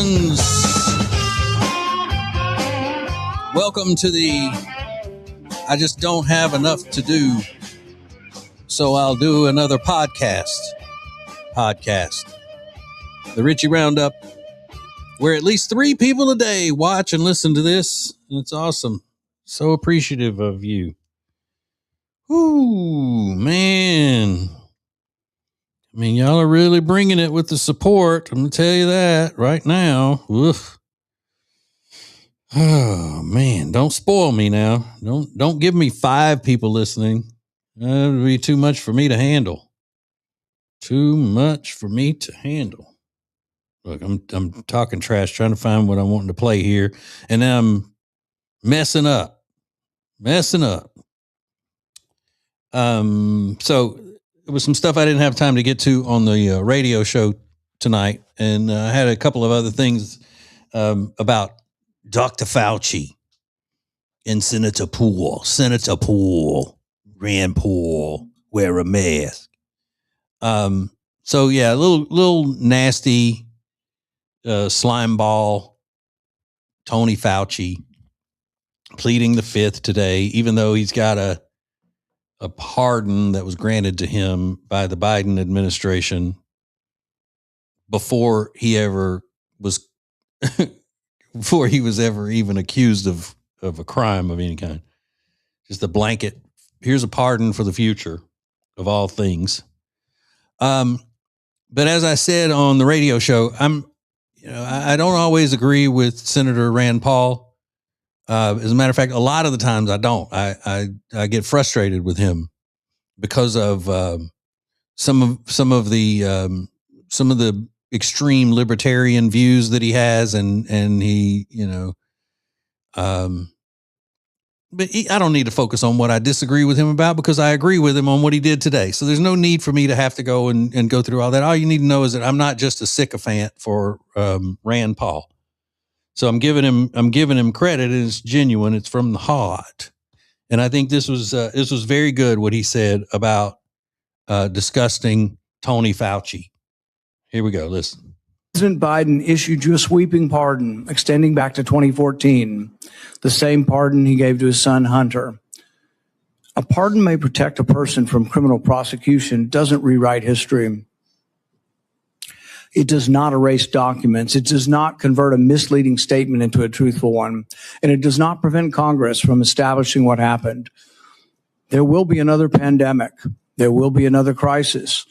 ones. Welcome to the I just don't have enough to do, so I'll do another podcast. The Ritchie Roundup, where at least 3 people a day watch and listen to this. It's awesome. So appreciative of you. Ooh, man. I mean, y'all are really bringing it with the support. I'm going to tell you that right now. Oof. Oh, man. Don't spoil me now. Don't give me 5 people listening. That would be too much for me to handle. Too much for me to handle. Look, I'm talking trash, trying to find what I'm wanting to play here, and then I'm messing up. So it was some stuff I didn't have time to get to on the radio show tonight, and I had a couple of other things about Dr. Fauci and Senator Poole. Rand Paul, wear a mask. So yeah, a little nasty slime ball Tony Fauci pleading the fifth today, even though he's got a pardon that was granted to him by the Biden administration before he was ever even accused of a crime of any kind. Just a blanket. Here's a pardon for the future of all things. But as I said on the radio show, I don't always agree with Senator Rand Paul. As a matter of fact, a lot of the times I don't. I get frustrated with him because of some of the extreme libertarian views that he has, and he, but I don't need to focus on what I disagree with him about, because I agree with him on what he did today. So there's no need for me to have to go and go through all that. All you need to know is that I'm not just a sycophant for Rand Paul. So I'm giving him credit, and it's genuine. It's from the heart. And I think this was very good what he said about disgusting Tony Fauci. Here we go. Listen. President Biden issued you a sweeping pardon extending back to 2014, the same pardon he gave to his son Hunter. A pardon may protect a person from criminal prosecution, doesn't rewrite history. It does not erase documents. It does not convert a misleading statement into a truthful one. And it does not prevent Congress from establishing what happened. There will be another pandemic. There will be another crisis.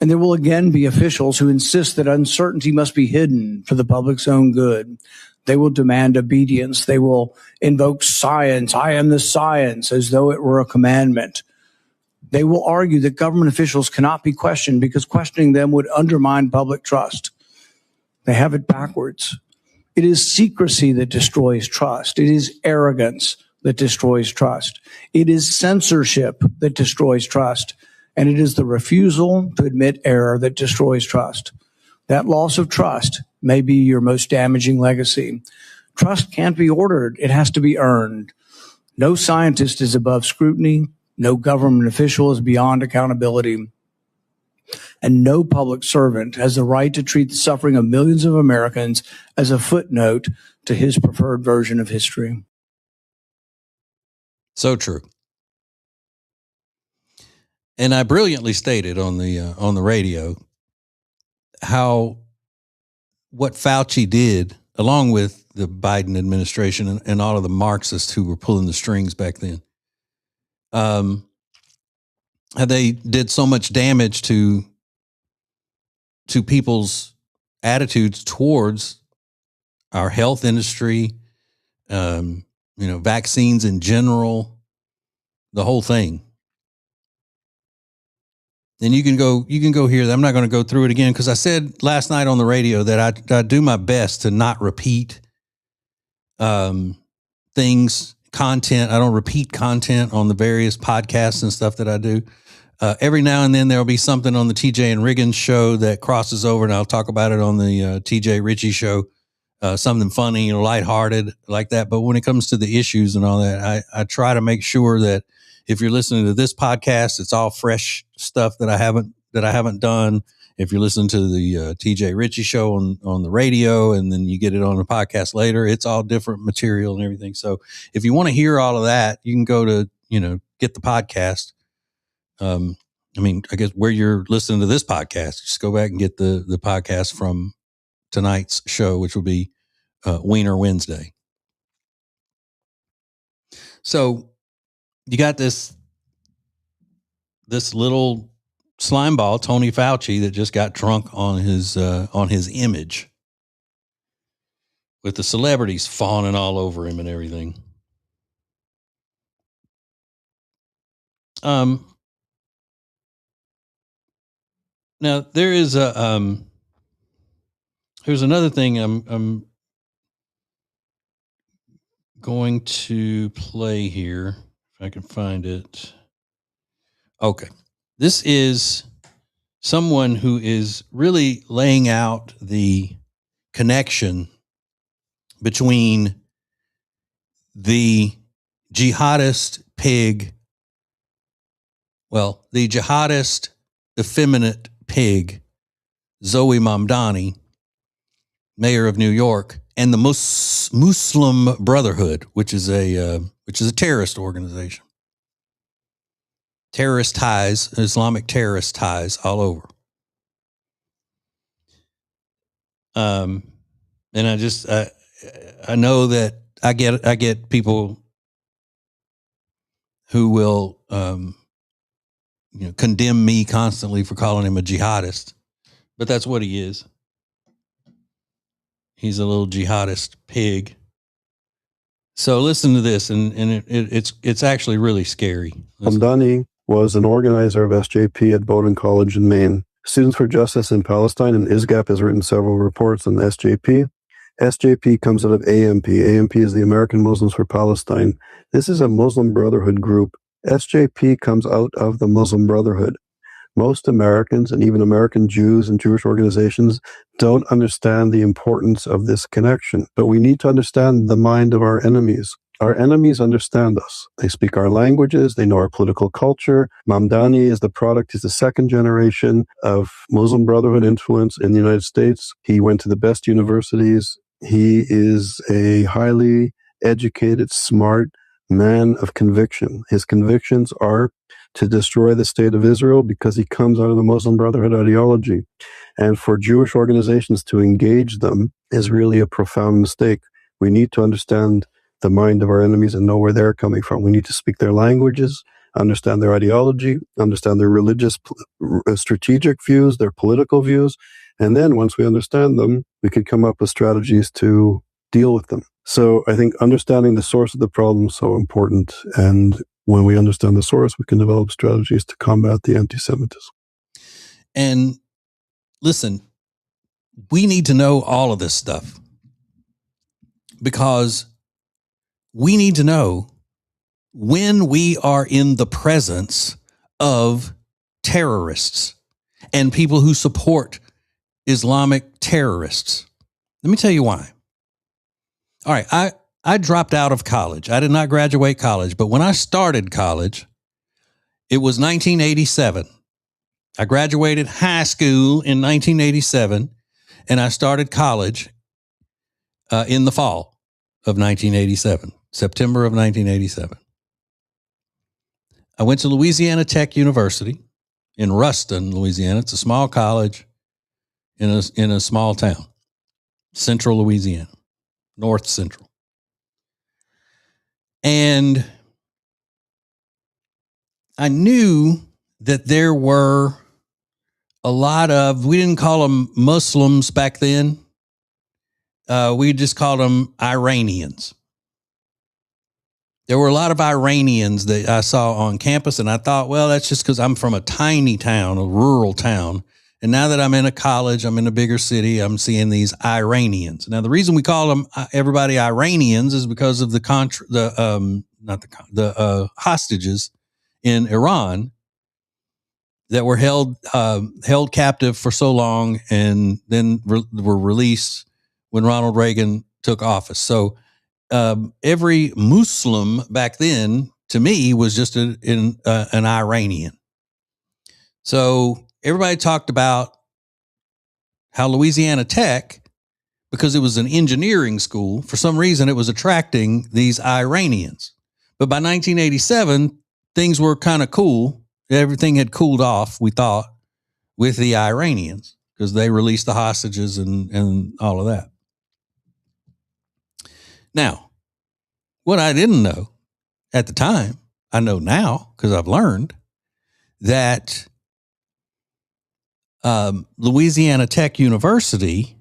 And there will again be officials who insist that uncertainty must be hidden for the public's own good. They will demand obedience. They will invoke science. I am the science, as though it were a commandment. They will argue that government officials cannot be questioned because questioning them would undermine public trust. They have it backwards. It is secrecy that destroys trust. It is arrogance that destroys trust. It is censorship that destroys trust. And it is the refusal to admit error that destroys trust. That loss of trust may be your most damaging legacy. Trust can't be ordered. It has to be earned. No scientist is above scrutiny. No government official is beyond accountability. And no public servant has the right to treat the suffering of millions of Americans as a footnote to his preferred version of history. So true. And I brilliantly stated on the radio how what Fauci did, along with the Biden administration and all of the Marxists who were pulling the strings back then, how they did so much damage to people's attitudes towards our health industry, vaccines in general, the whole thing. And you can go hear that. I'm not going to go through it again, because I said last night on the radio that I do my best to not repeat content. I don't repeat content on the various podcasts and stuff that I do. Every now and then there'll be something on the TJ and Riggins show that crosses over, and I'll talk about it on the TJ Ritchie show. Something funny, lighthearted like that. But when it comes to the issues and all that, I try to make sure that if you're listening to this podcast, it's all fresh stuff that I haven't done, if you're listening to the TJ Ritchie show on the radio, and then you get it on the podcast later, it's all different material and everything. So if you want to hear all of that, you can go to, get the podcast. I guess where you're listening to this podcast, just go back and get the podcast from tonight's show, which will be Wiener Wednesday. So you got this little slime ball, Tony Fauci, that just got drunk on his image, with the celebrities fawning all over him and everything. Now there is there's another thing I'm going to play here if I can find it. Okay. This is someone who is really laying out the connection between the jihadist effeminate pig, Zoe Mamdani, mayor of New York, and the Muslim Brotherhood, which is a terrorist organization. Terrorist ties, Islamic terrorist ties all over. And I know that I get people who will condemn me constantly for calling him a jihadist, but that's what he is. He's a little jihadist pig. So listen to this, and it's actually really scary. Mamdani was an organizer of SJP at Bowdoin College in Maine. Students for Justice in Palestine and ISGAP has written several reports on SJP. SJP comes out of AMP. AMP is the American Muslims for Palestine. This is a Muslim Brotherhood group. SJP comes out of the Muslim Brotherhood. Most Americans, and even American Jews and Jewish organizations, don't understand the importance of this connection. But we need to understand the mind of our enemies. Our enemies understand us. They speak our languages. They know our political culture. Mamdani is the second generation of Muslim Brotherhood influence in the United States. He went to the best universities. He is a highly educated, smart man of conviction. His convictions are to destroy the state of Israel because he comes out of the Muslim Brotherhood ideology. And for Jewish organizations to engage them is really a profound mistake. We need to understand the mind of our enemies and know where they're coming from. We need to speak their languages, understand their ideology, understand their religious, strategic views, their political views. And then once we understand them, we can come up with strategies to deal with them. So I think understanding the source of the problem is so important. And when we understand the source, we can develop strategies to combat the anti-Semitism. And listen, we need to know all of this stuff because we need to know when we are in the presence of terrorists and people who support Islamic terrorists. Let me tell you why. All right, I dropped out of college. I did not graduate college, but when I started college, it was 1987. I graduated high school in 1987, and I started college in the fall of 1987, September of 1987. I went to Louisiana Tech University in Ruston, Louisiana. It's a small college in a small town, central Louisiana, north central. And I knew that there were a lot of, we didn't call them Muslims back then. We just called them Iranians. There were a lot of Iranians that I saw on campus, and I thought, well, that's just because I'm from a tiny town, a rural town. And now that I'm in a college, I'm in a bigger city, I'm seeing these Iranians. Now, the reason we call them everybody Iranians is because of the hostages in Iran that were held captive for so long and then were released when Ronald Reagan took office. So every Muslim back then, to me, was just an Iranian. So everybody talked about how Louisiana Tech, because it was an engineering school, for some reason it was attracting these Iranians. But by 1987, things were kind of cool. Everything had cooled off, we thought, with the Iranians, because they released the hostages and all of that. Now, what I didn't know at the time, I know now because I've learned that Louisiana Tech University,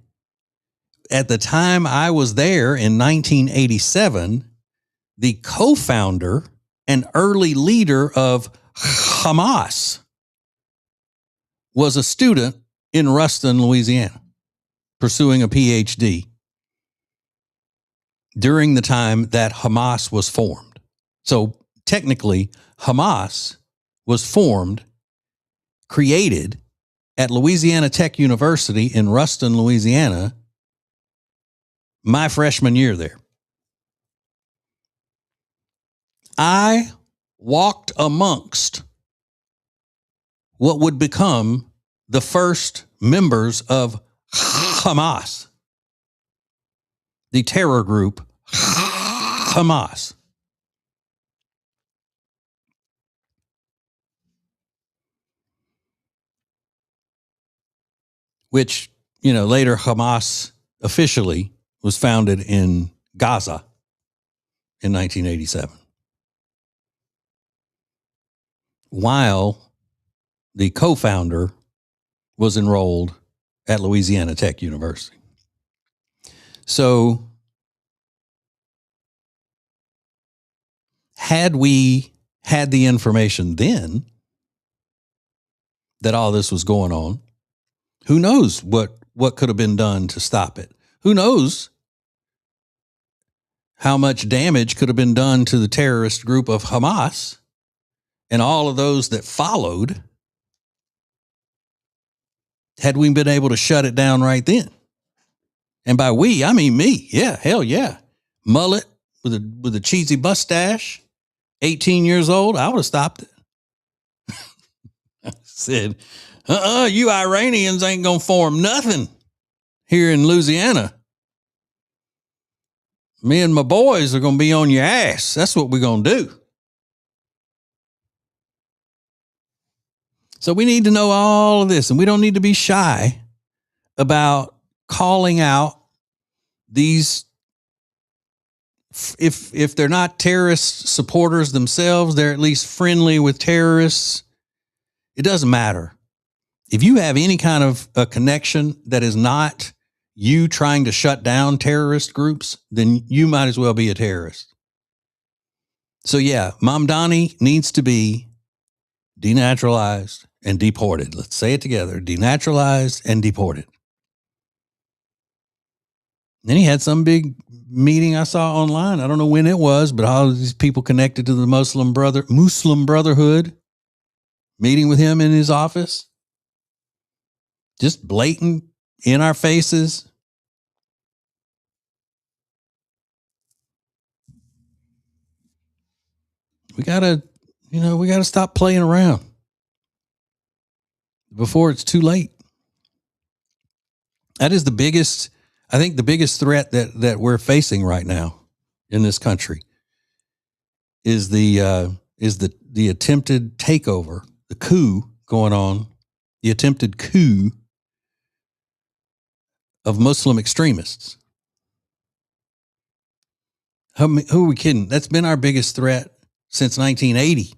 at the time I was there in 1987, the co-founder and early leader of Hamas was a student in Ruston, Louisiana, pursuing a PhD during the time that Hamas was formed. So technically, Hamas was created at Louisiana Tech University in Ruston, Louisiana, my freshman year there. I walked amongst what would become the first members of Hamas, the terror group Hamas. Which, later Hamas officially was founded in Gaza in 1987. While the co-founder was enrolled at Louisiana Tech University. So had we had the information then that all this was going on, who knows what could have been done to stop it? Who knows how much damage could have been done to the terrorist group of Hamas and all of those that followed had we been able to shut it down right then. And by we, I mean me. Yeah, hell yeah. Mullet with a cheesy mustache, 18 years old, I would have stopped it. I said, you Iranians ain't going to form nothing here in Louisiana. Me and my boys are going to be on your ass. That's what we're going to do. So we need to know all of this, and we don't need to be shy about calling out these. If they're not terrorist supporters themselves, they're at least friendly with terrorists. It doesn't matter. If you have any kind of a connection that is not you trying to shut down terrorist groups, then you might as well be a terrorist. So yeah, Mamdani needs to be denaturalized and deported. Let's say it together. Denaturalized and deported. Then he had some big meeting I saw online. I don't know when it was, but all of these people connected to the Muslim Brotherhood meeting with him in his office. Just blatant in our faces. We gotta stop playing around before it's too late. That is the biggest threat that we're facing right now in this country is the attempted takeover, the coup going on, the attempted coup of Muslim extremists. Who are we kidding? That's been our biggest threat since 1980.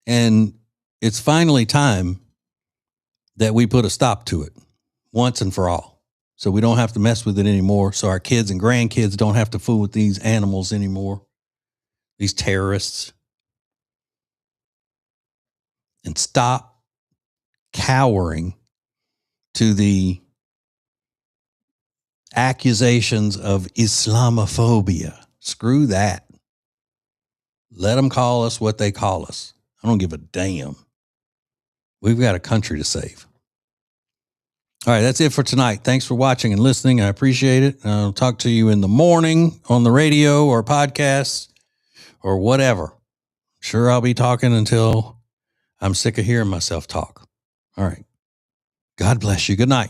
And it's finally time that we put a stop to it once and for all. So we don't have to mess with it anymore. So our kids and grandkids don't have to fool with these animals anymore, these terrorists. And stop cowering to the accusations of Islamophobia. Screw that. Let them call us what they call us. I don't give a damn. We've got a country to save. All right, that's it for tonight. Thanks for watching and listening. I appreciate it. I'll talk to you in the morning on the radio or podcasts or whatever. Sure, I'll be talking until I'm sick of hearing myself talk. All right. God bless you. Good night.